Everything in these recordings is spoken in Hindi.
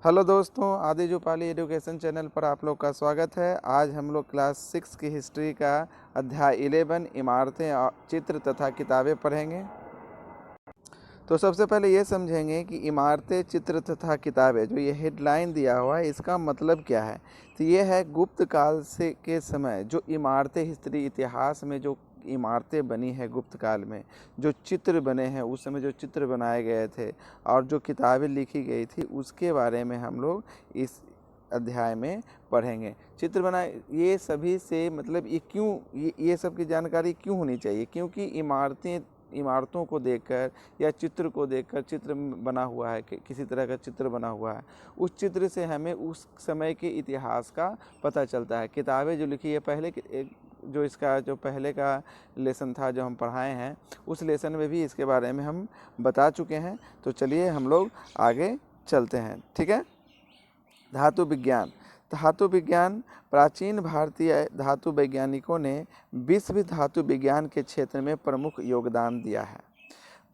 हेलो दोस्तों, आदि जुपाली एजुकेशन चैनल पर आप लोग का स्वागत है। आज हम लोग क्लास 6 की हिस्ट्री का अध्याय 11 इमारतें और चित्र तथा किताबें पढ़ेंगे। तो सबसे पहले ये समझेंगे कि इमारतें, चित्र तथा किताबें, जो ये हेडलाइन दिया हुआ है, इसका मतलब क्या है। तो ये है गुप्त काल से के समय जो इमारतें, हिस्ट्री इतिहास में जो इमारतें बनी है गुप्त काल में, जो चित्र बने हैं उस समय, जो चित्र बनाए गए थे और जो किताबें लिखी गई थी, उसके बारे में हम लोग इस अध्याय में पढ़ेंगे। चित्र बनाए ये सभी से मतलब ये क्यों, ये सब की जानकारी क्यों होनी चाहिए, क्योंकि इमारतों को देखकर या चित्र को देखकर, चित्र बना हुआ है, किसी तरह का चित्र बना हुआ है, उस चित्र से हमें उस समय के इतिहास का पता चलता है। किताबें जो लिखी है पहले जो इसका जो पहले का लेसन था जो हम पढ़ाए हैं, उस लेसन में भी इसके बारे में हम बता चुके हैं। तो चलिए हम लोग आगे चलते हैं, ठीक है। धातु विज्ञान। धातु विज्ञान प्राचीन भारतीय धातु वैज्ञानिकों ने विश्व धातु विज्ञान के क्षेत्र में प्रमुख योगदान दिया है।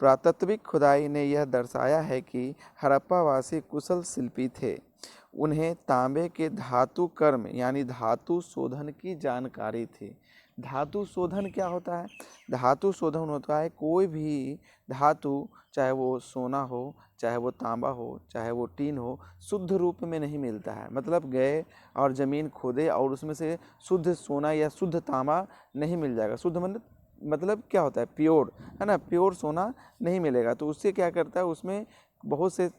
पुरातात्विक खुदाई ने यह दर्शाया है कि हड़प्पावासी कुशल शिल्पी थे। उन्हें तांबे के धातु कर्म यानी धातु शोधन की जानकारी थी। धातु शोधन क्या होता है? धातु शोधन होता है कोई भी धातु, चाहे वो सोना हो, चाहे वो तांबा हो, चाहे वो टीन हो, शुद्ध रूप में नहीं मिलता है। मतलब गए और ज़मीन खोदे और उसमें से शुद्ध सोना या शुद्ध तांबा नहीं मिल जाएगा। शुद्ध मतलब क्या होता है? प्योर, है ना। प्योर सोना नहीं मिलेगा। तो उससे क्या करता है, उसमें बहुत से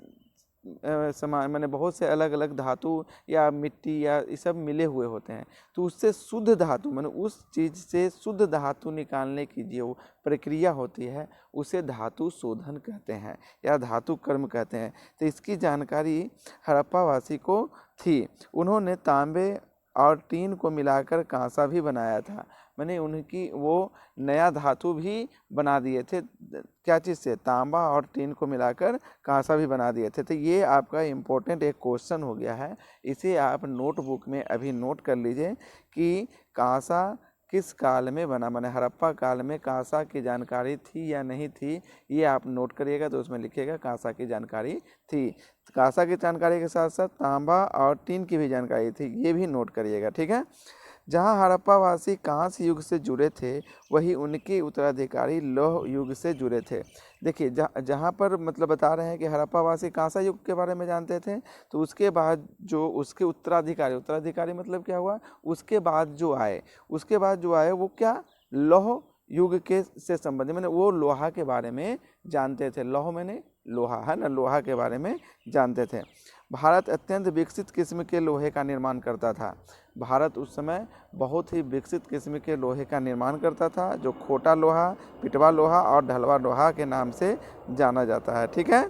सामान, मैंने बहुत से अलग अलग धातु या मिट्टी या ये सब मिले हुए होते हैं। तो उससे शुद्ध धातु, मैंने उस चीज़ से शुद्ध धातु निकालने की जो प्रक्रिया होती है उसे धातु शोधन कहते हैं या धातु कर्म कहते हैं। तो इसकी जानकारी हड़प्पावासी को थी। उन्होंने तांबे और टीन को मिलाकर कांसा भी बनाया था। मैंने उनकी वो नया धातु भी बना दिए थे। क्या चीज़ से? तांबा और टीन को मिलाकर कांसा भी बना दिए थे। तो ये आपका इम्पोर्टेंट एक क्वेश्चन हो गया है। इसे आप नोटबुक में अभी नोट कर लीजिए कि कांसा किस काल में बना। मैंने हड़प्पा काल में कांसा की जानकारी थी या नहीं थी, ये आप नोट करिएगा। तो उसमें लिखिएगा कांसा की जानकारी थी। कांसा की जानकारी के साथ साथ तांबा और टीन की भी जानकारी थी, ये भी नोट करिएगा, ठीक है। जहाँ हड़प्पावासी कांस्य युग से जुड़े थे, वही उनके उत्तराधिकारी लौह युग से जुड़े थे। देखिए, जहाँ पर मतलब बता रहे हैं कि हड़प्पावासी कांसा युग के बारे में जानते थे, तो उसके बाद जो उसके उत्तराधिकारी मतलब क्या हुआ? उसके बाद जो आए वो क्या? लौह युग के से संबंधित, मैंने वो लोहा के बारे में जानते थे। लौह मैंने लोहा, है ना, लोहा के बारे में जानते थे। भारत अत्यंत विकसित किस्म के लोहे का निर्माण करता था। भारत उस समय बहुत ही विकसित किस्म के लोहे का निर्माण करता था, जो खोटा लोहा, पिटवा लोहा और ढलवा लोहा के नाम से जाना जाता है, ठीक है।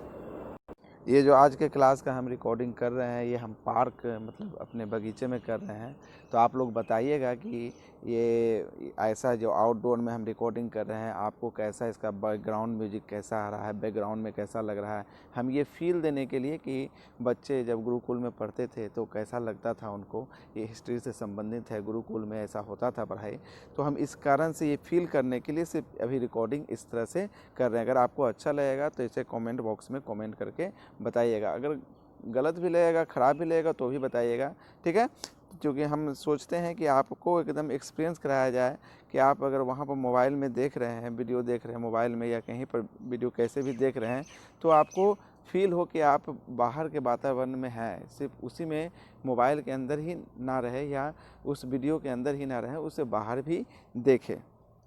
ये जो आज के क्लास का हम रिकॉर्डिंग कर रहे हैं, ये हम पार्क मतलब अपने बगीचे में कर रहे हैं। तो आप लोग बताइएगा कि ये ऐसा जो आउटडोर में हम रिकॉर्डिंग कर रहे हैं, आपको कैसा, इसका बैकग्राउंड म्यूजिक कैसा आ रहा है, बैकग्राउंड में कैसा लग रहा है। हम ये फील देने के लिए कि बच्चे जब गुरुकुल में पढ़ते थे तो कैसा लगता था उनको, ये हिस्ट्री से संबंधित है, गुरुकुल में ऐसा होता था पढ़ाई। तो हम इस कारण से ये फील करने के लिए सिर्फ अभी रिकॉर्डिंग इस तरह से कर रहे हैं। अगर आपको अच्छा लगेगा तो इसे कमेंट बॉक्स में कमेंट करके बताइएगा। अगर गलत भी लगेगा, ख़राब भी लगेगा तो भी बताइएगा, ठीक है। क्योंकि हम सोचते हैं कि आपको एकदम एक्सपीरियंस कराया जाए कि आप अगर वहाँ पर मोबाइल में देख रहे हैं, वीडियो देख रहे हैं मोबाइल में या कहीं पर वीडियो कैसे भी देख रहे हैं, तो आपको फील हो कि आप बाहर के वातावरण में हैं, सिर्फ उसी में मोबाइल के अंदर ही ना रहे या उस वीडियो के अंदर ही ना रहे, उसे बाहर भी देखें,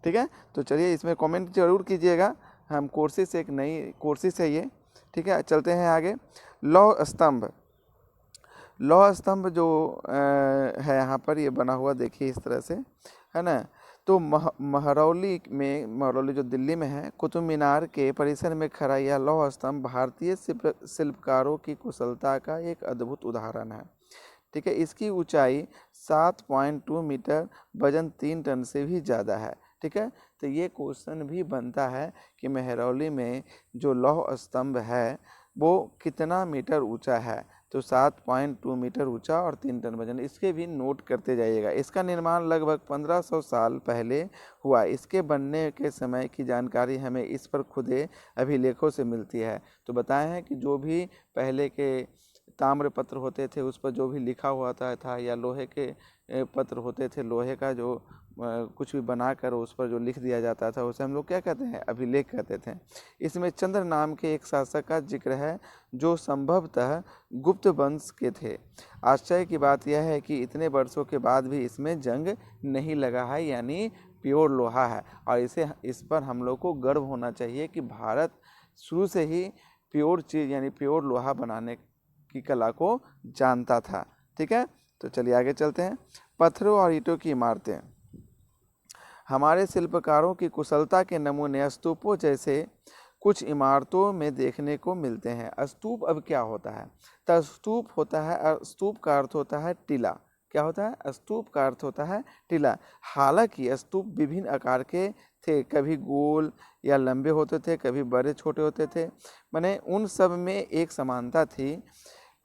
ठीक है। तो चलिए इसमें कमेंट ज़रूर कीजिएगा। हम कोर्सेज, एक नई कोर्सेज है ये, ठीक है। चलते हैं आगे। लौह स्तंभ। लौह स्तंभ जो है यहाँ पर ये बना हुआ, देखिए इस तरह से, है ना। तो महरौली जो दिल्ली में है, कुतुब मीनार के परिसर में खड़ा यह लौह स्तंभ भारतीय शिल्पकारों की कुशलता का एक अद्भुत उदाहरण है, ठीक है। इसकी ऊंचाई 7.2 मीटर, वजन 3 टन से भी ज़्यादा है, ठीक है। तो ये क्वेश्चन भी बनता है कि महरौली में जो लौह स्तंभ है वो कितना मीटर ऊंचा है। तो 7.2 मीटर ऊंचा और 3 टन वजन, इसके भी नोट करते जाइएगा। इसका निर्माण लगभग 1500 साल पहले हुआ। इसके बनने के समय की जानकारी हमें इस पर खुदे अभिलेखों से मिलती है। तो बताए हैं कि जो भी पहले के ताम्र पत्र होते थे उस पर जो भी लिखा हुआ था या लोहे के पत्र होते थे, लोहे का जो कुछ भी बनाकर उस पर जो लिख दिया जाता था उसे हम लोग क्या कहते हैं, अभिलेख कहते थे। इसमें चंद्र नाम के एक शासक का जिक्र है जो संभवतः गुप्त वंश के थे। आश्चर्य की बात यह है कि इतने वर्षों के बाद भी इसमें जंग नहीं लगा है, यानी प्योर लोहा है। और इस पर हम लोग को गर्व होना चाहिए कि भारत शुरू से ही प्योर चीज़ यानी प्योर लोहा बनाने की कला को जानता था। ठीक है, तो चलिए आगे चलते हैं। पत्थरों और ईंटों की इमारतें। हमारे शिल्पकारों की कुशलता के नमूने स्तूपों जैसे कुछ इमारतों में देखने को मिलते हैं। स्तूप अब क्या होता है, तो स्तूप होता है, स्तूप का अर्थ होता है टीला। क्या होता है, स्तूप का अर्थ होता है टीला। हालांकि स्तूप विभिन्न आकार के थे, कभी गोल या लंबे होते थे, कभी बड़े छोटे होते थे, माने उन सब में एक समानता थी।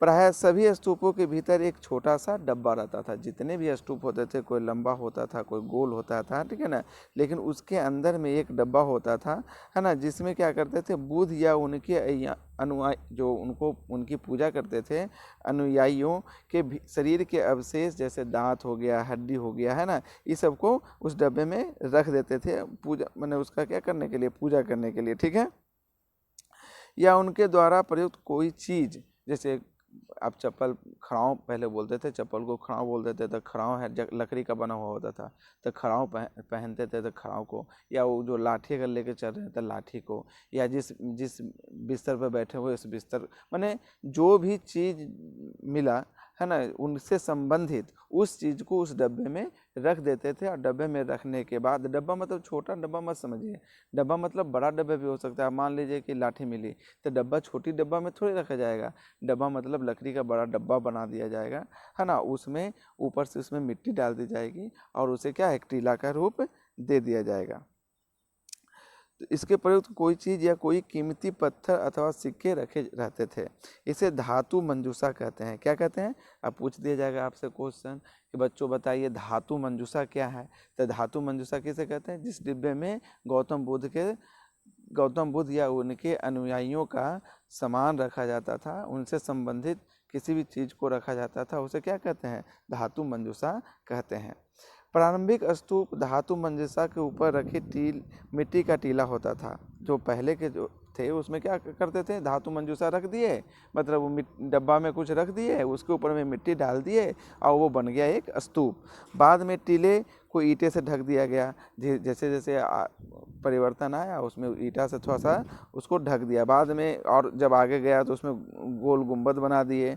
प्रायः सभी स्तूपों के भीतर एक छोटा सा डब्बा रहता था। जितने भी स्तूप होते थे, कोई लंबा होता था, कोई गोल होता था, ठीक है ना, लेकिन उसके अंदर में एक डब्बा होता था, है ना, जिसमें क्या करते थे, बुद्ध या उनके अनुयायी जो उनकी पूजा करते थे, अनुयायियों के शरीर के अवशेष जैसे दांत हो गया, हड्डी हो गया, है ना, इस सब को उस डब्बे में रख देते थे, पूजा मैंने उसका क्या करने के लिए, पूजा करने के लिए। ठीक है, या उनके द्वारा प्रयुक्त कोई चीज़, जैसे आप चप्पल, खड़ाऊँ पहले बोलते थे, चप्पल को खड़ाऊँ बोलते थे, तो खड़ाऊँ है लकड़ी का बना हुआ होता था, तो खड़ाऊँ पहनते थे, तो खड़ाऊँ को, या वो जो लाठी अगर लेके चल रहे थे लाठी को, या जिस जिस बिस्तर पर बैठे हुए उस बिस्तर, माने जो भी चीज़ मिला, है ना, उनसे संबंधित उस चीज़ को उस डब्बे में रख देते थे। और डब्बे में रखने के बाद, डब्बा मतलब छोटा डब्बा मत समझिए, डब्बा मतलब बड़ा डब्बा भी हो सकता है। मान लीजिए कि लाठी मिली, तो डब्बा छोटी डब्बा में थोड़ी रखा जाएगा, डब्बा मतलब लकड़ी का बड़ा डब्बा बना दिया जाएगा, है ना, उसमें ऊपर से उसमें मिट्टी डाल दी जाएगी और उसे क्या, एक टीला का रूप दे दिया जाएगा। तो इसके प्रयुक्त कोई चीज़ या कोई कीमती पत्थर अथवा सिक्के रखे रहते थे। इसे धातु मंजूषा कहते हैं। क्या कहते हैं, अब पूछ दिया जाएगा आपसे क्वेश्चन कि बच्चों बताइए धातु मंजूषा क्या है। तो धातु मंजूषा किसे कहते हैं, जिस डिब्बे में गौतम बुद्ध या उनके अनुयायियों का सामान रखा जाता था, उनसे संबंधित किसी भी चीज़ को रखा जाता था, उसे क्या कहते हैं, धातु मंजूषा कहते हैं। प्रारंभिक स्तूप धातु मंजूषा के ऊपर रखी मिट्टी का टीला होता था। जो पहले के जो थे उसमें क्या करते थे, धातु मंजूषा रख दिए, मतलब वो डब्बा में कुछ रख दिए, उसके ऊपर में मिट्टी डाल दिए और वो बन गया एक स्तूप। बाद में टीले को ईंटे से ढक दिया गया। जैसे जैसे परिवर्तन आया, उसमें ईंटा से थोड़ा सा उसको ढक दिया। बाद में और जब आगे गया तो उसमें गोल गुंबद बना दिए,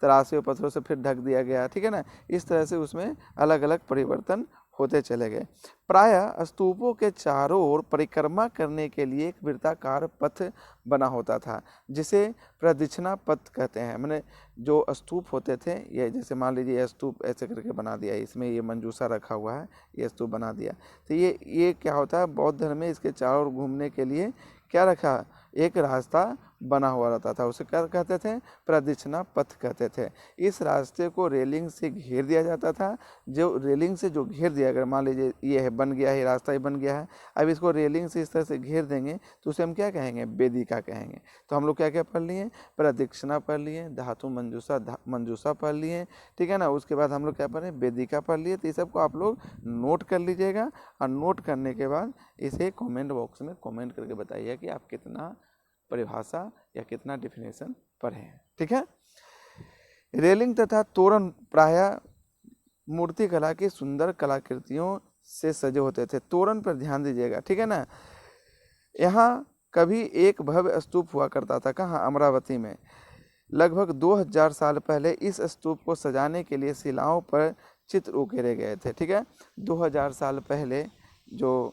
तराशे पत्थरों से फिर ढक दिया गया। ठीक है ना, इस तरह से उसमें अलग अलग परिवर्तन होते चले गए। प्रायः स्तूपों के चारों ओर परिक्रमा करने के लिए एक वृत्ताकार पथ बना होता था, जिसे प्रदक्षिणा पथ कहते हैं। मैंने जो स्तूप होते थे, ये जैसे मान लीजिए ये स्तूप ऐसे करके बना दिया, इसमें ये मंजूषा रखा हुआ है, ये स्तूप बना दिया, तो ये क्या होता है, बौद्ध धर्म में इसके चारों ओर घूमने के लिए क्या रखा, एक रास्ता बना हुआ रहता था, उसे क्या कहते थे, प्रदक्षिणा पथ कहते थे। इस रास्ते को रेलिंग से घेर दिया जाता था। जो रेलिंग से जो घेर दिया, अगर मान लीजिए ये है बन गया है, रास्ता ही बन गया है, अब इसको रेलिंग से इस तरह से घेर देंगे तो उसे हम क्या कहेंगे, वेदिका कहेंगे। तो हम लोग क्या क्या पढ़ लिए, प्रदक्षिणा पढ़ लिए, धातु मंजूषा पढ़ लिए, ठीक है ना। उसके बाद हम लोग क्या पढ़े, वेदिका पढ़ लिए। तो ये सबको आप लोग नोट कर लीजिएगा, और नोट करने के बाद इसे कमेंट बॉक्स में कमेंट करके बताइए कि आप कितना परिभाषा या कितना डेफिनेशन पढ़े हैं। ठीक है, रेलिंग तथा तोरण प्रायः मूर्तिकला की सुंदर कलाकृतियों से सजे होते थे। तोरण पर ध्यान दीजिएगा, ठीक है ना। यहाँ कभी एक भव्य स्तूप हुआ करता था, कहाँ, अमरावती में। लगभग 2000 साल पहले इस स्तूप को सजाने के लिए शिलाओं पर चित्र उकेरे गए थे। ठीक है, 2000 साल पहले जो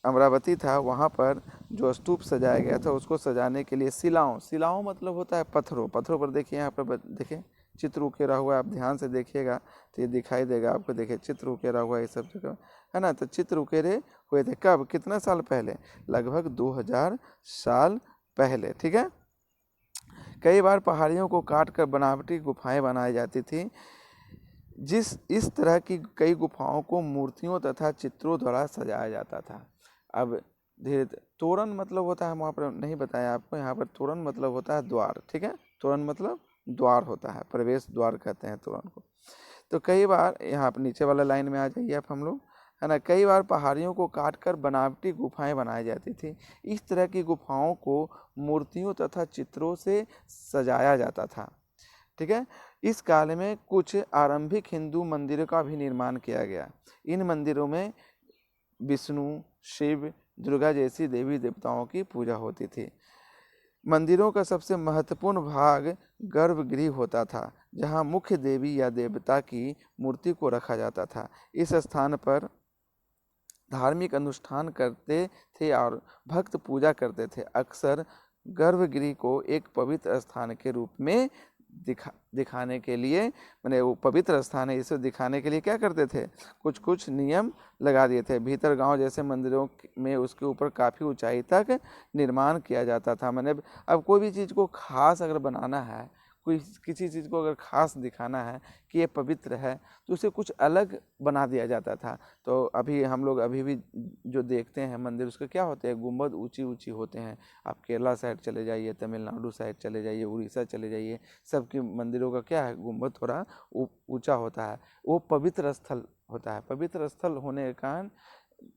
अमरावती था, वहाँ पर जो स्तूप सजाया गया था, उसको सजाने के लिए शिलाओं मतलब होता है पत्थरों पर देखिए, यहाँ पर देखिए चित्र उकेरा हुआ है, आप ध्यान से देखिएगा तो ये दिखाई देगा आपको। देखिए चित्र उकेरा हुआ है, ये सब जगह, है ना। तो चित्र उकेरे हुए थे कब, कितना साल पहले, लगभग 2000 साल पहले। ठीक है, कई बार पहाड़ियों को काट कर बनावटी गुफाएं बनाई जाती थी। इस तरह की कई गुफाओं को मूर्तियों तथा चित्रों द्वारा सजाया जाता था। अब धीरे तोरण मतलब होता है, वहाँ पर नहीं बताया आपको, यहाँ पर तोरण मतलब होता है द्वार। ठीक है, तोरण मतलब द्वार होता है, प्रवेश द्वार कहते हैं तोरण को। तो कई बार यहाँ पर नीचे वाला लाइन में आ जाइए आप हम लोग, है ना। कई बार पहाड़ियों को काटकर बनावटी गुफाएं बनाई जाती थी। इस तरह की गुफाओं को मूर्तियों तथा चित्रों से सजाया जाता था, ठीक है। इस काल में कुछ आरंभिक हिंदू मंदिरों का भी निर्माण किया गया। इन मंदिरों में विष्णु, शिव, दुर्गा जैसी देवी देवताओं की पूजा होती थी। मंदिरों का सबसे महत्वपूर्ण भाग गर्भगृह होता था, जहां मुख्य देवी या देवता की मूर्ति को रखा जाता था। इस स्थान पर धार्मिक अनुष्ठान करते थे और भक्त पूजा करते थे। अक्सर गर्भगृह को एक पवित्र स्थान के रूप में दिखाने के लिए, मैंने वो पवित्र स्थान है इसे दिखाने के लिए क्या करते थे, कुछ कुछ नियम लगा दिए थे। भीतर गांव जैसे मंदिरों में उसके ऊपर काफ़ी ऊंचाई तक निर्माण किया जाता था। मैंने अब कोई भी चीज़ को खास अगर बनाना है, कोई किसी चीज़ को अगर खास दिखाना है कि ये पवित्र है, तो उसे कुछ अलग बना दिया जाता था। तो अभी हम लोग अभी भी जो देखते हैं मंदिर, उसके क्या होते हैं, गुंबद ऊंची ऊंची होते हैं। आप केरला साइड चले जाइए, तमिलनाडु साइड चले जाइए, उड़ीसा चले जाइए, सबके मंदिरों का क्या है, गुंबद थोड़ा ऊंचा होता है। वो पवित्र स्थल होता है। पवित्र स्थल होने के कारण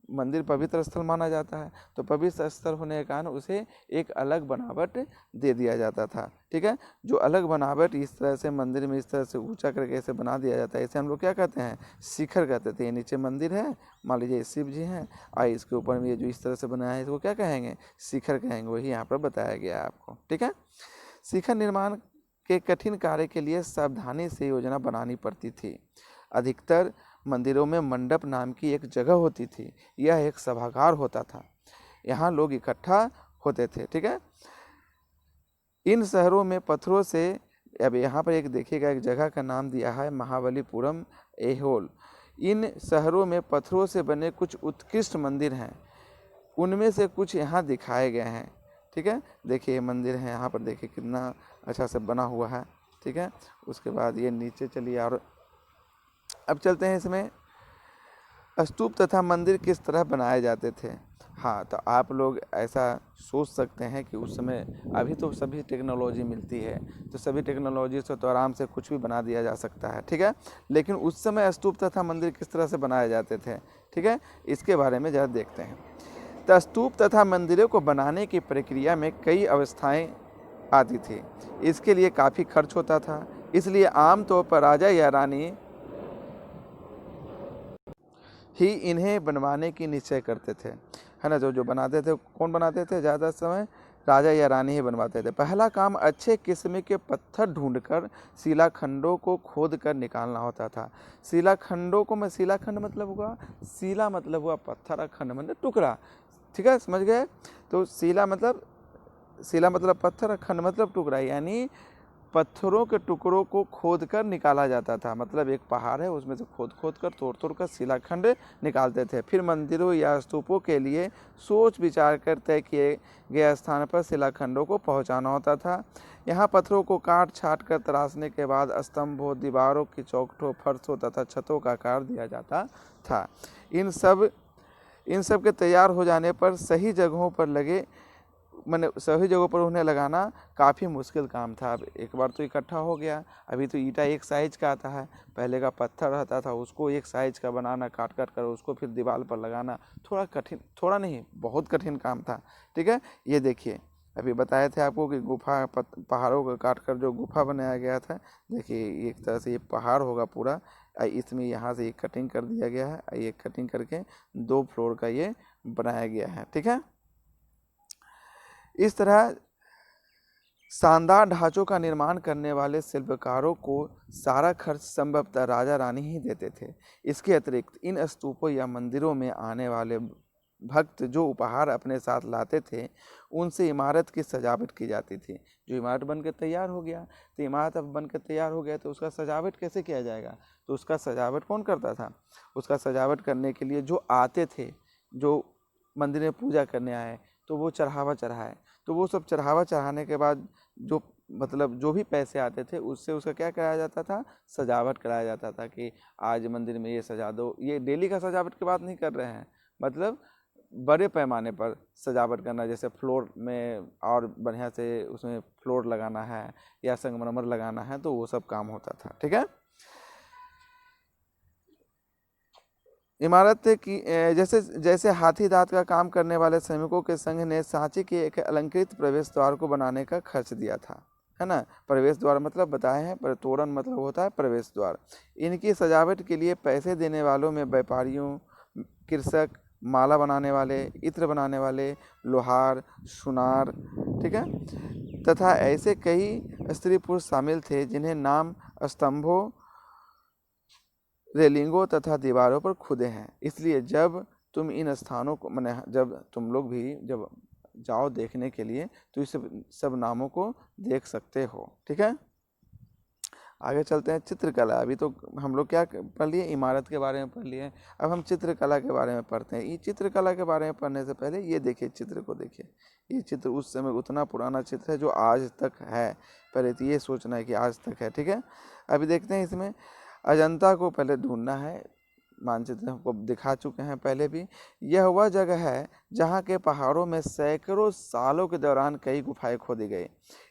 मंदिर पवित्र स्थल माना जाता है, तो पवित्र स्थल होने के कारण उसे एक अलग बनावट दे दिया जाता था, ठीक है। जो अलग बनावट इस तरह से मंदिर में इस तरह से ऊंचा करके ऐसे बना दिया जाता है, इसे हम लोग क्या कहते हैं, शिखर कहते थे। ये नीचे मंदिर है, मान लीजिए शिव जी हैं, और इसके ऊपर में ये जो इस तरह से बनाया है इसको क्या कहेंगे, शिखर कहेंगे। वही यहाँ पर बताया गया है आपको, ठीक है। शिखर निर्माण के कठिन कार्य के लिए सावधानी से योजना बनानी पड़ती थी। अधिकतर मंदिरों में मंडप नाम की एक जगह होती थी। यह एक सभागार होता था, यहाँ लोग इकट्ठा होते थे, ठीक है। इन शहरों में पत्थरों से, अब यहाँ पर एक देखिएगा, एक जगह का नाम दिया है महाबलीपुरम ऐहोल। इन शहरों में पत्थरों से बने कुछ उत्कृष्ट मंदिर हैं, उनमें से कुछ यहाँ दिखाए गए हैं, ठीक है। देखिए मंदिर है यहाँ पर, देखिए कितना अच्छा से बना हुआ है, ठीक है। उसके बाद ये नीचे चलिए, और अब चलते हैं इसमें स्तूप तथा मंदिर किस तरह बनाए जाते थे। हाँ, तो आप लोग ऐसा सोच सकते हैं कि उस समय, अभी तो सभी टेक्नोलॉजी मिलती है, तो सभी टेक्नोलॉजी से तो आराम से कुछ भी बना दिया जा सकता है, ठीक है। लेकिन उस समय स्तूप तथा मंदिर किस तरह से बनाए जाते थे, ठीक है, इसके बारे में ज़रा देखते हैं। तो स्तूप तथा मंदिरों को बनाने की प्रक्रिया में कई अवस्थाएं आती थी। इसके लिए काफ़ी खर्च होता था, इसलिए आमतौर पर राजा या रानी ही इन्हें बनवाने की निश्चय करते थे, है ना। जो बनाते थे, कौन बनाते थे, ज़्यादा समय राजा या रानी ही बनवाते थे। पहला काम अच्छे किस्म के पत्थर ढूंढकर शिलाखंडों को खोद कर निकालना होता था। शिलाखंडों को, मैं शिलाखंड मतलब हुआ, शिला मतलब हुआ पत्थर, खंड मतलब टुकड़ा, ठीक है, समझ गए। तो शिला मतलब पत्थर, खंड मतलब टुकड़ा, यानी पत्थरों के टुकड़ों को खोद कर निकाला जाता था। मतलब एक पहाड़ है, उसमें से खोद कर तोड़ कर शिलाखंड निकालते थे। फिर मंदिरों या स्तूपों के लिए सोच विचार कर तय किए गए स्थान पर शिलाखंडों को पहुंचाना होता था। यहाँ पत्थरों को काट छाट कर तराशने के बाद स्तंभों, दीवारों की चौखटों, फर्शों तथा छतों का आकार दिया जाता था। इन सब के तैयार हो जाने पर सही जगहों पर उन्हें लगाना काफ़ी मुश्किल काम था। अब एक बार तो इकट्ठा हो गया, अभी तो ईंटा एक साइज का आता है, पहले का पत्थर रहता था, उसको एक साइज का बनाना, काट कर उसको फिर दीवार पर लगाना थोड़ा नहीं, बहुत कठिन काम था, ठीक है। ये देखिए, अभी बताए थे आपको कि गुफा, पहाड़ों को काट कर जो गुफा बनाया गया था। देखिए एक तरह से ये पहाड़ होगा पूरा, इसमें यहाँ से एक कटिंग कर दिया गया है, ये कटिंग करके 2 फ्लोर का ये बनाया गया है, ठीक है। इस तरह शानदार ढांचों का निर्माण करने वाले शिल्पकारों को सारा खर्च संभवतः राजा रानी ही देते थे। इसके अतिरिक्त इन स्तूपों या मंदिरों में आने वाले भक्त जो उपहार अपने साथ लाते थे, उनसे इमारत की सजावट की जाती थी। जो इमारत बनकर तैयार हो गया, तो इमारत अब बनकर तैयार हो गया, तो उसका सजावट कैसे किया जाएगा, तो उसका सजावट कौन करता था, उसका सजावट करने के लिए जो आते थे, जो मंदिर में पूजा करने आए, तो वो चढ़ावा चढ़ाए, तो वो सब चढ़ावा चढ़ाने के बाद जो मतलब जो भी पैसे आते थे, उससे उसका क्या कराया जाता था, सजावट कराया जाता था कि आज मंदिर में ये सजा दो। ये डेली का सजावट की बात नहीं कर रहे हैं, मतलब बड़े पैमाने पर सजावट करना, जैसे फ्लोर में और बढ़िया से उसमें फ्लोर लगाना है या संगमरमर लगाना है, तो वो सब काम होता था। ठीक है। इमारत की जैसे जैसे हाथी दांत का काम करने वाले श्रमिकों के संघ ने सांची के एक अलंकृत प्रवेश द्वार को बनाने का खर्च दिया था, है ना। प्रवेश द्वार मतलब बताए हैं, पर तोरण मतलब होता है प्रवेश द्वार। इनकी सजावट के लिए पैसे देने वालों में व्यापारियों, कृषक, माला बनाने वाले, इत्र बनाने वाले, लोहार, सुनार, ठीक है, तथा ऐसे कई स्त्री पुरुष शामिल थे जिन्हें नाम स्तंभों, रेलिंगों तथा दीवारों पर खुदे हैं। इसलिए जब तुम इन स्थानों को मैंने जब तुम लोग भी जब जाओ देखने के लिए तो इस सब नामों को देख सकते हो। ठीक है। आगे चलते हैं। चित्रकला, अभी तो हम लोग क्या पढ़ लिए, इमारत के बारे में पढ़ लिए। अब हम चित्रकला के बारे में पढ़ते हैं। ये चित्रकला के बारे में पढ़ने से पहले ये देखिए, चित्र को देखिए। ये चित्र उस समय उतना पुराना चित्र है जो आज तक है। पहले तो ये सोचना है कि आज तक है। ठीक है। अभी देखते हैं इसमें अजंता को पहले ढूंढना है। मानचित्र हमको दिखा चुके हैं पहले भी। यह वह जगह है जहाँ के पहाड़ों में सैकड़ों सालों के दौरान कई गुफाएं खोदी गई।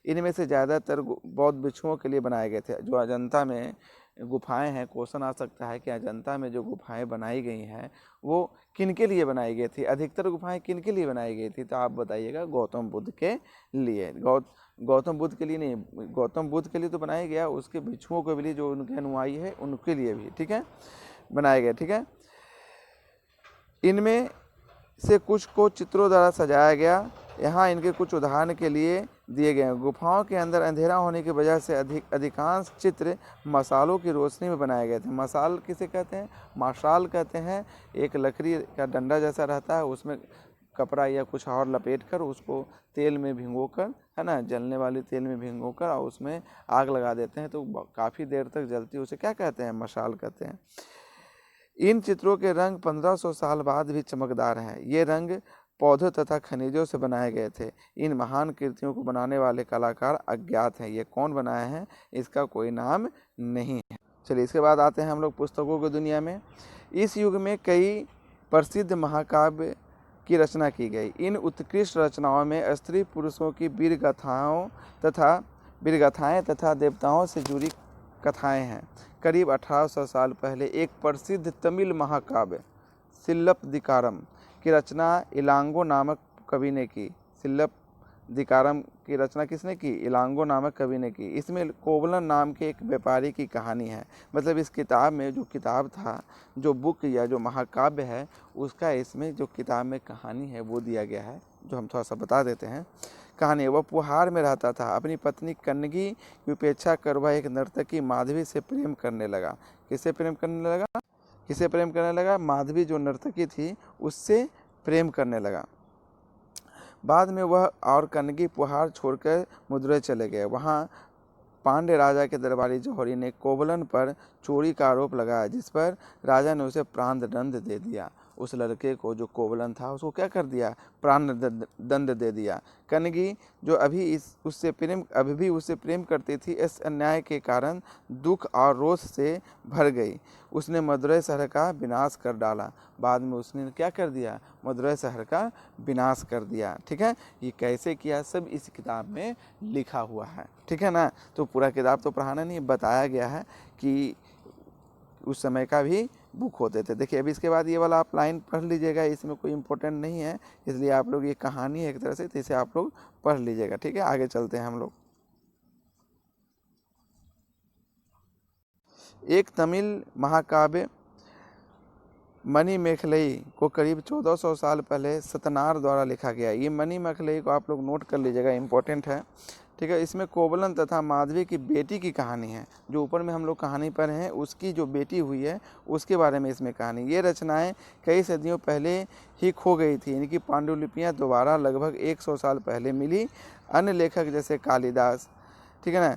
इनमें से ज़्यादातर बौद्ध भिक्षुओं के लिए बनाए गए थे। जो अजंता में गुफाएं हैं, क्वेश्चन आ सकता है कि अजंता में जो गुफाएं बनाई गई हैं वो किन के लिए बनाई गई थी, अधिकतर गुफाएं किन के लिए बनाई गई थी, तो आप बताइएगा गौतम बुद्ध के लिए। गौतम बुद्ध के लिए नहीं, गौतम बुद्ध के लिए तो बनाया गया, उसके भिक्षुओं के लिए, जो उनके अनुयायी है उनके लिए भी, ठीक है, बनाए गए। ठीक है। इनमें से कुछ को चित्रों द्वारा सजाया गया। यहाँ इनके कुछ उदाहरण के लिए दिए गए हैं। गुफाओं के अंदर अंधेरा होने की वजह से अधिकांश चित्र मसालों की रोशनी में बनाए गए थे। मसाल किसे कहते हैं? मशाल कहते हैं। एक लकड़ी का डंडा जैसा रहता है, उसमें कपड़ा या कुछ और लपेट कर उसको तेल में भिगोकर, है ना, जलने वाली तेल में भिगोकर और उसमें आग लगा देते हैं तो काफ़ी देर तक जलती है। उसे क्या कहते हैं? मशाल कहते हैं। इन चित्रों के रंग 1500 साल बाद भी चमकदार हैं। ये रंग पौधों तथा खनिजों से बनाए गए थे। इन महान कृतियों को बनाने वाले कलाकार अज्ञात हैं। ये कौन बनाए हैं, इसका कोई नाम नहीं है। चलिए, इसके बाद आते हैं हम लोग पुस्तकों की दुनिया में। इस युग में कई प्रसिद्ध महाकाव्य की रचना की गई। इन उत्कृष्ट रचनाओं में स्त्री पुरुषों की वीर गाथाएं तथा देवताओं से जुड़ी कथाएं हैं। करीब 1800 साल पहले एक प्रसिद्ध तमिल महाकाव्य सिलप्पदिकारम की रचना इलांगो नामक कवि ने की। सिलप्पदिकारम की रचना किसने की? इलांगो नामक कवि ने की। इसमें कोवलन नाम के एक व्यापारी की कहानी है। मतलब इस किताब में जो किताब था, जो बुक या जो महाकाव्य है, उसका इसमें जो किताब में कहानी है वो दिया गया है, जो हम थोड़ा सा बता देते हैं। कहानी, वह पुहार में रहता था। अपनी पत्नी कन्नगी की उपेक्षा कर वह एक नर्तकी माधवी से प्रेम करने लगा। किससे प्रेम करने लगा? किसे प्रेम करने लगा? माधवी जो नर्तकी थी उससे प्रेम करने लगा। बाद में वह और कन्नगी पुहार छोड़कर मदुरै चले गए। वहाँ पांड्य राजा के दरबारी जौहरी ने कोवलन पर चोरी का आरोप लगाया, जिस पर राजा ने उसे प्राणदंड दे दिया। उस लड़के को जो कोवलन था उसको क्या कर दिया? प्राणदंड दे दिया। कन्नगी जो अभी भी उससे प्रेम करती थी, इस अन्याय के कारण दुख और रोष से भर गई। उसने मदुरै शहर का विनाश कर डाला। बाद में उसने क्या कर दिया? मदुरै शहर का विनाश कर दिया। ठीक है। ये कैसे किया, सब इस किताब में लिखा हुआ है। ठीक है ना। तो पूरा किताब तो पढ़ाना नहीं, बताया गया है कि उस समय का भी बुक होते थे। देखिए, अभी इसके बाद ये वाला आप लाइन पढ़ लीजिएगा। इसमें कोई इम्पोर्टेंट नहीं है, इसलिए आप लोग, ये कहानी है एक तरह से, तो इसे आप लोग पढ़ लीजिएगा। ठीक है। आगे चलते हैं हम लोग। एक तमिल महाकाव्य मणिमेखलई को करीब 1400 साल पहले सतनार द्वारा लिखा गया। ये मणिमेखलई को आप लोग नोट कर लीजिएगा, इम्पोर्टेंट है। ठीक है। इसमें कोवलन तथा माधवी की बेटी की कहानी है। जो ऊपर में हम लोग कहानी पढ़े हैं, उसकी जो बेटी हुई है उसके बारे में इसमें कहानी। ये रचनाएं कई सदियों पहले ही खो गई थी। इनकी पांडुलिपियाँ दोबारा लगभग 100 साल पहले मिली। अन्य लेखक जैसे कालिदास, ठीक है ना,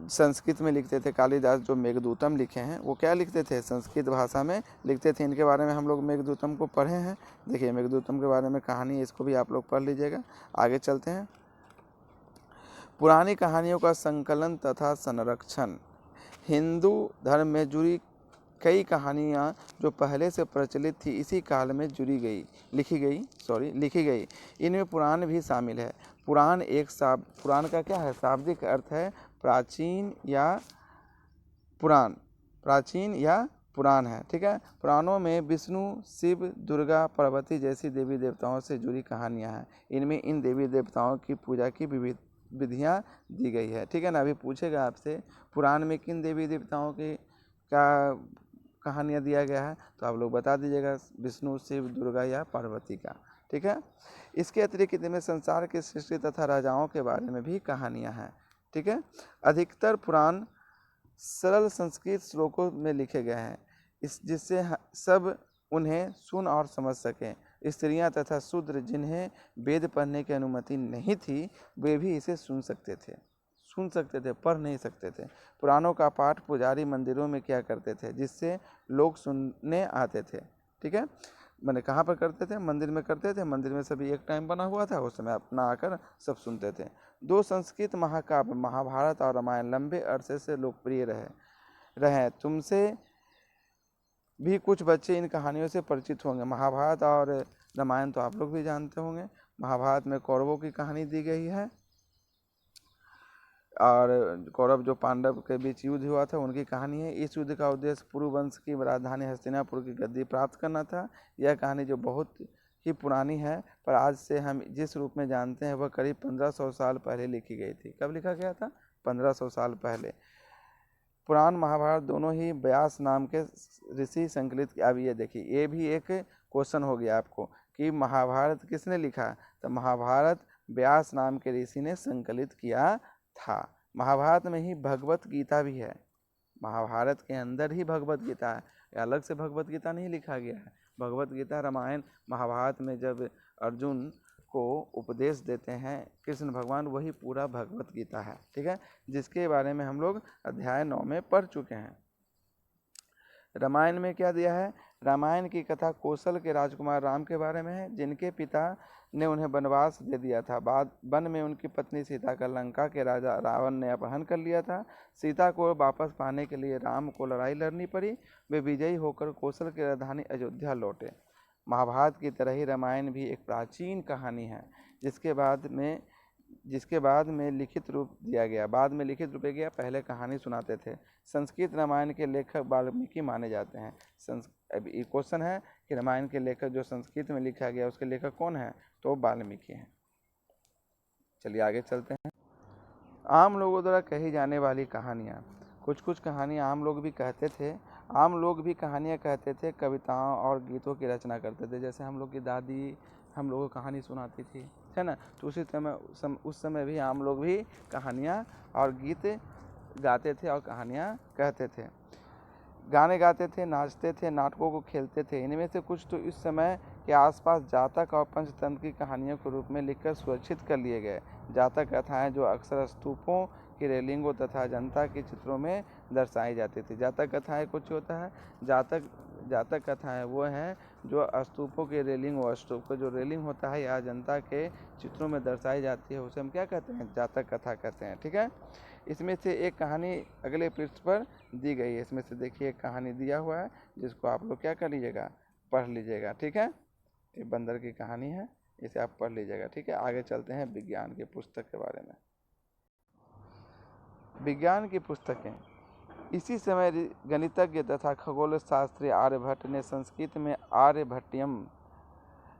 संस्कृत में लिखते थे। कालिदास जो मेघदूतम लिखे हैं वो क्या लिखते थे? संस्कृत भाषा में लिखते थे। इनके बारे में हम लोग मेघदूतम को पढ़े हैं। देखिए, मेघदूतम के बारे में कहानी है, इसको भी आप लोग पढ़ लीजिएगा। आगे चलते हैं। पुरानी कहानियों का संकलन तथा संरक्षण। हिंदू धर्म में जुड़ी कई कहानियाँ जो पहले से प्रचलित थी इसी काल में लिखी गई। इनमें पुराण भी शामिल है। पुराण का क्या है, शाब्दिक अर्थ है प्राचीन या पुराण है। ठीक है। पुराणों में विष्णु, शिव, दुर्गा, पार्वती जैसी देवी देवताओं से जुड़ी कहानियाँ हैं। इनमें इन देवी देवताओं की पूजा की विधियाँ दी गई है। ठीक है ना। अभी पूछेगा आपसे पुराण में किन देवी देवताओं की कहानियाँ दिया गया है, तो आप लोग बता दीजिएगा, विष्णु, शिव, दुर्गा या पार्वती का। ठीक है। इसके अतिरिक्त इनमें संसार की सृष्टि तथा राजाओं के बारे में भी कहानियाँ हैं। ठीक है। अधिकतर पुराण सरल संस्कृत श्लोकों में लिखे गए हैं, जिससे सब उन्हें सुन और समझ सकें। स्त्रियां तथा शूद्र जिन्हें वेद पढ़ने की अनुमति नहीं थी, वे भी इसे सुन सकते थे, पढ़ नहीं सकते थे। पुराणों का पाठ पुजारी मंदिरों में किया करते थे, जिससे लोग सुनने आते थे। ठीक है। मैंने कहाँ पर करते थे, मंदिर में करते थे। मंदिर में सभी एक टाइम बना हुआ था, उस समय अपना आकर सब सुनते थे। 2 संस्कृत महाकाव्य महाभारत और रामायण लंबे अरसे से लोकप्रिय रहे। तुमसे भी कुछ बच्चे इन कहानियों से परिचित होंगे। महाभारत और रामायण तो आप लोग भी जानते होंगे। महाभारत में कौरवों की कहानी दी गई है, और कौरव जो पांडव के बीच युद्ध हुआ था उनकी कहानी है। इस युद्ध का उद्देश्य पुरु वंश की राजधानी हस्तिनापुर की गद्दी प्राप्त करना था। यह कहानी जो बहुत ही पुरानी है, पर आज से हम जिस रूप में जानते हैं वह करीब 1500 साल पहले लिखी गई थी। कब लिखा गया था? 1500 साल पहले। पुराण महाभारत दोनों ही व्यास नाम के ऋषि संकलित। अब ये देखिए, ये भी एक क्वेश्चन हो गया आपको कि महाभारत किसने लिखा, तो महाभारत व्यास नाम के ऋषि ने संकलित किया था। महाभारत में ही भगवत गीता भी है। महाभारत के अंदर ही भगवत गीता है, अलग से भगवत गीता नहीं लिखा गया है। भगवत गीता रामायण महाभारत में जब अर्जुन को उपदेश देते हैं कृष्ण भगवान, वही पूरा भगवत गीता है। ठीक है। जिसके बारे में हम लोग अध्याय 9 में पढ़ चुके हैं। रामायण में क्या दिया है? रामायण की कथा कौशल के राजकुमार राम के बारे में है, जिनके पिता ने उन्हें वनवास दे दिया था। बाद वन में उनकी पत्नी सीता का लंका के राजा रावण ने अपहरण कर लिया था। सीता को वापस पाने के लिए राम को लड़ाई लड़नी पड़ी। वे विजयी होकर कौशल की राजधानी अयोध्या लौटे। महाभारत की तरह ही रामायण भी एक प्राचीन कहानी है, जिसके बाद में लिखित रूप दिया गया। पहले कहानी सुनाते थे। संस्कृत रामायण के लेखक वाल्मीकि माने जाते हैं। अब ये क्वेश्चन है कि रामायण के लेखक जो संस्कृत में लिखा गया उसके लेखक कौन है, तो वाल्मीकि हैं। चलिए आगे चलते हैं। आम लोगों द्वारा कही जाने वाली कहानियाँ। कुछ कहानियाँ आम लोग भी कहते थे। कहानियाँ कहते थे, कविताओं और गीतों की रचना करते थे। जैसे हम लोग की दादी हम लोगों को कहानी सुनाती थी, है ना। तो उस समय भी आम लोग भी कहानियाँ और गीत गाते थे और कहानियाँ कहते थे। गाने गाते थे, नाचते थे, नाटकों को खेलते थे। इनमें से कुछ तो इस समय के आसपास जातक और पंचतंत्र की कहानियों के रूप में लिखकर सुरक्षित कर लिए गए। जातक कथाएं जो अक्सर स्तूपों की रेलिंगों तथा जनता के चित्रों में दर्शाई जाती थी। जातक कथाएं कुछ होता है, जातक कथाएं वो हैं जो स्तूपों की रेलिंग और स्तूप का जो रेलिंग होता है या जनता के चित्रों में दर्शाई जाती है, उसे हम क्या कहते हैं? जातक कथा कहते हैं। ठीक है। इसमें से एक कहानी अगले पृष्ठ पर दी गई है। इसमें से देखिए एक कहानी दिया हुआ है, जिसको आप लोग क्या कर लीजिएगा? पढ़ लीजिएगा। ठीक है। ये बंदर की कहानी है, इसे आप पढ़ लीजिएगा। ठीक है। आगे चलते हैं विज्ञान की पुस्तक के बारे में। विज्ञान की पुस्तकें। इसी समय गणितज्ञ तथा खगोल शास्त्री आर्यभट्ट ने संस्कृत में आर्यभट्टियम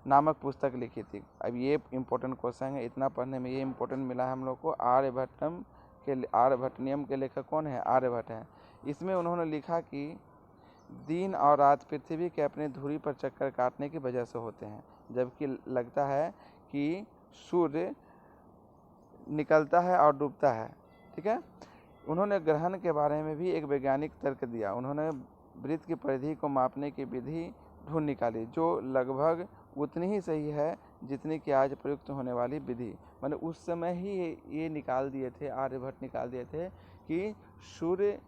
नामक पुस्तक लिखी थी। अब ये इम्पोर्टेंट क्वेश्चन है, इतना पढ़ने में ये इम्पोर्टेंट मिला है हम लोग को। आर्यभट्टियम के लेखक कौन है? आर्यभट्ट हैं। इसमें उन्होंने लिखा कि दिन और रात पृथ्वी के अपने धुरी पर चक्कर काटने की वजह से होते हैं, जबकि लगता है कि सूर्य निकलता है और डूबता है। ठीक है। उन्होंने ग्रहण के बारे में भी एक वैज्ञानिक तर्क दिया। उन्होंने वृत्त की परिधि को मापने की विधि ढूंढ निकाली, जो लगभग उतनी ही सही है जितनी कि आज प्रयुक्त होने वाली विधि। मैंने उस समय ही ये निकाल दिए थे, आर्यभट्ट निकाल दिए थे कि सूर्य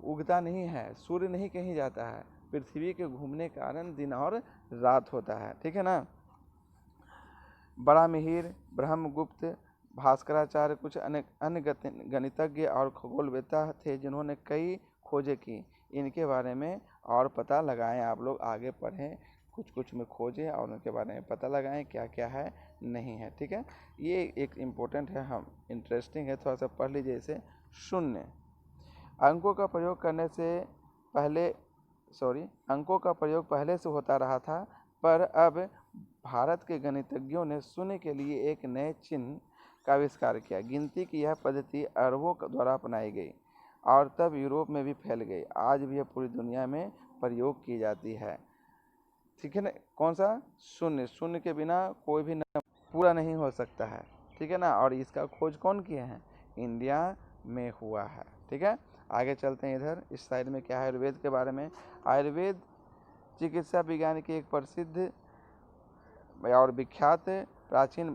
उगता नहीं है, सूर्य नहीं कहीं जाता है, पृथ्वी के घूमने के कारण दिन और रात होता है। ठीक है ना। बरामिहिर, ब्रह्मगुप्त, भास्कराचार्य कुछ अन्य गणितज्ञ और खगोलवेत्ता थे जिन्होंने कई खोजें की। इनके बारे में और पता लगाएं। आप लोग आगे पढ़ें, कुछ कुछ में खोजें और उनके बारे में पता लगाएं क्या क्या है नहीं है। ठीक है, ये एक इम्पोर्टेंट है, हम इंटरेस्टिंग है, थोड़ा सा पढ़ लीजिए इसे। शून्य अंकों का प्रयोग करने से पहले अंकों का प्रयोग पहले से होता रहा था, पर अब भारत के गणितज्ञों ने शून्य के लिए एक नए चिन्ह का आविष्कार किया। गिनती की यह पद्धति अरबों द्वारा अपनाई गई और तब यूरोप में भी फैल गई। आज भी यह पूरी दुनिया में प्रयोग की जाती है। ठीक है ना, कौन सा? शून्य। शून्य के बिना कोई भी नंबर पूरा नहीं हो सकता है। ठीक है ना, और इसका खोज कौन किए हैं? इंडिया में हुआ है। ठीक है, आगे चलते हैं। इधर इस साइड में क्या है? आयुर्वेद के बारे में। आयुर्वेद चिकित्सा विज्ञान की एक प्रसिद्ध और विख्यात प्राचीन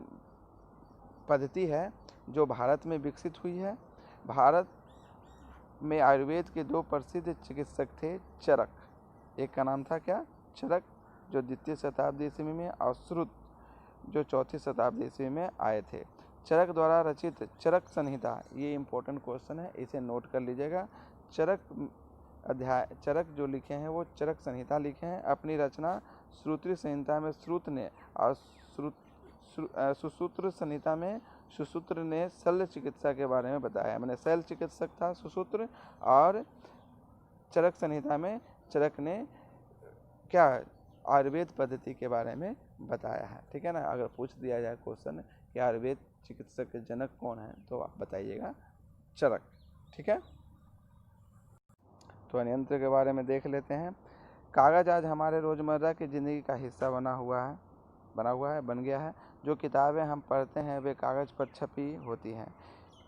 पद्धति है जो भारत में विकसित हुई है। भारत में आयुर्वेद के दो प्रसिद्ध चिकित्सक थे, चरक, एक का नाम था क्या? चरक, जो द्वितीय शताब्दी ईस्वी में, और श्रुत जो चौथी शताब्दी ईस्वी में आए थे। चरक द्वारा रचित चरक संहिता, ये इम्पोर्टेंट क्वेश्चन है, इसे नोट कर लीजिएगा। चरक जो लिखे हैं वो चरक संहिता लिखे हैं। अपनी रचना श्रुति संहिता में श्रुत ने और सुसूत्र संहिता में सुसूत्र ने शल्य चिकित्सा के बारे में बताया। मैंने शल्य चिकित्सक था सुसूत्र, और चरक संहिता में चरक ने क्या? आयुर्वेद पद्धति के बारे में बताया है। ठीक है ना, अगर पूछ दिया जाए क्वेश्चन कि आयुर्वेद चिकित्सक के जनक कौन है, तो आप बताइएगा चरक। ठीक है, तो यंत्र के बारे में देख लेते हैं। कागज़ आज हमारे रोज़मर्रा की ज़िंदगी का हिस्सा बन गया है। जो किताबें हम पढ़ते हैं वे कागज़ पर छपी होती हैं।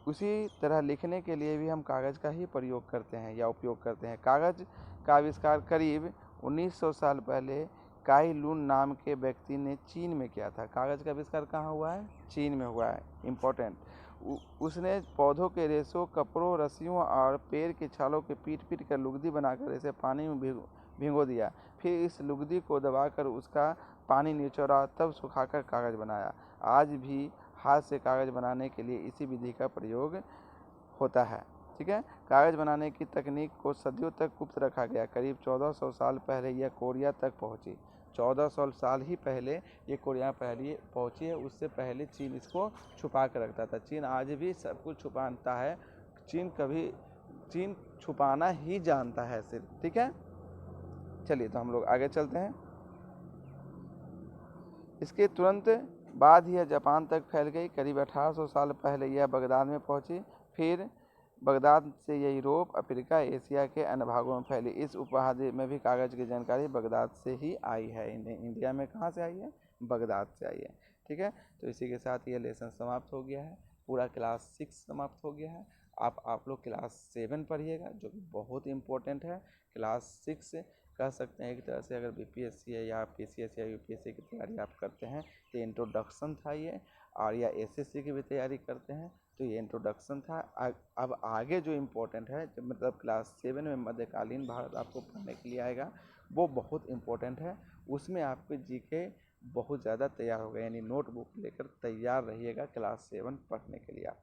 उसी तरह लिखने के लिए भी हम कागज़ का ही प्रयोग करते हैं या उपयोग करते हैं। कागज़ का आविष्कार करीब 1900 साल पहले काई लुन नाम के व्यक्ति ने चीन में किया था। कागज़ का आविष्कार कहाँ हुआ है? चीन में हुआ है। इम्पोर्टेंट। उसने पौधों के रेशों, कपड़ों, रस्सियों और पेड़ की छालों के पीट कर लुगदी बनाकर इसे पानी में भिगो दिया। फिर इस लुगदी को दबाकर उसका पानी निचोड़ा, तब सुखाकर कागज़ बनाया। आज भी हाथ से कागज़ बनाने के लिए इसी विधि का प्रयोग होता है। ठीक है, कागज़ बनाने की तकनीक को सदियों तक गुप्त रखा गया। करीब 1400 साल पहले यह कोरिया तक पहुंची। 1400 साल ही पहले ये कोरिया पहुंची है। उससे पहले चीन इसको छुपा कर रखता था। चीन आज भी सब कुछ छुपाता है। चीन छुपाना ही जानता है सिर्फ। ठीक है, चलिए तो हम लोग आगे चलते हैं। इसके तुरंत बाद ही यह जापान तक फैल गई। करीब 1800 साल पहले यह बगदाद में पहुंची। फिर बगदाद से यह यूरोप, अफ्रीका, एशिया के अन्य भागों में फैली। इस उपमहाद्वीप में भी कागज़ की जानकारी बगदाद से ही आई है। इंडिया में कहाँ से आई है? बगदाद से आई है। ठीक है, तो इसी के साथ ये लेसन समाप्त हो गया है। पूरा क्लास 6 समाप्त हो गया है। आप लोग क्लास 7 पढ़िएगा, जो कि बहुत इम्पोर्टेंट है। क्लास 6 कह सकते हैं एक तरह से, अगर बीपीएससी है या पीसीएस या यूपीएससी की तैयारी आप करते हैं तो इंट्रोडक्शन था ये, और या एसएससी की भी तैयारी करते हैं तो ये इंट्रोडक्शन था। अब आगे जो इम्पोर्टेंट है, जब मतलब क्लास 7 में मध्यकालीन भारत आपको पढ़ने के लिए आएगा, वो बहुत इम्पोर्टेंट है। उसमें आपके जीके बहुत ज़्यादा तैयार हो गए, यानी नोटबुक लेकर तैयार रहिएगा क्लास 7 पढ़ने के लिए आप।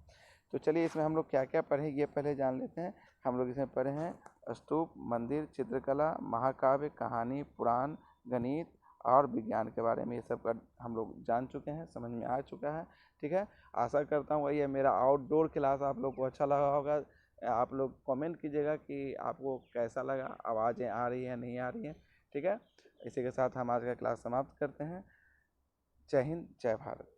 तो चलिए इसमें हम लोग क्या क्या पढ़े ये पहले जान लेते हैं। हम लोग इसमें पढ़े हैं स्तूप, मंदिर, चित्रकला, महाकाव्य, कहानी, पुराण, गणित और विज्ञान के बारे में। ये सब का हम लोग जान चुके हैं, समझ में आ चुका है। ठीक है, आशा करता हूँ वही है मेरा आउटडोर क्लास आप लोग को अच्छा लगा होगा। आप लोग कमेंट कीजिएगा कि आपको कैसा लगा, आवाज़ें आ रही हैं नहीं आ रही हैं। ठीक है, इसी के साथ हम आज का क्लास समाप्त करते हैं। जय हिंद, जय भारत।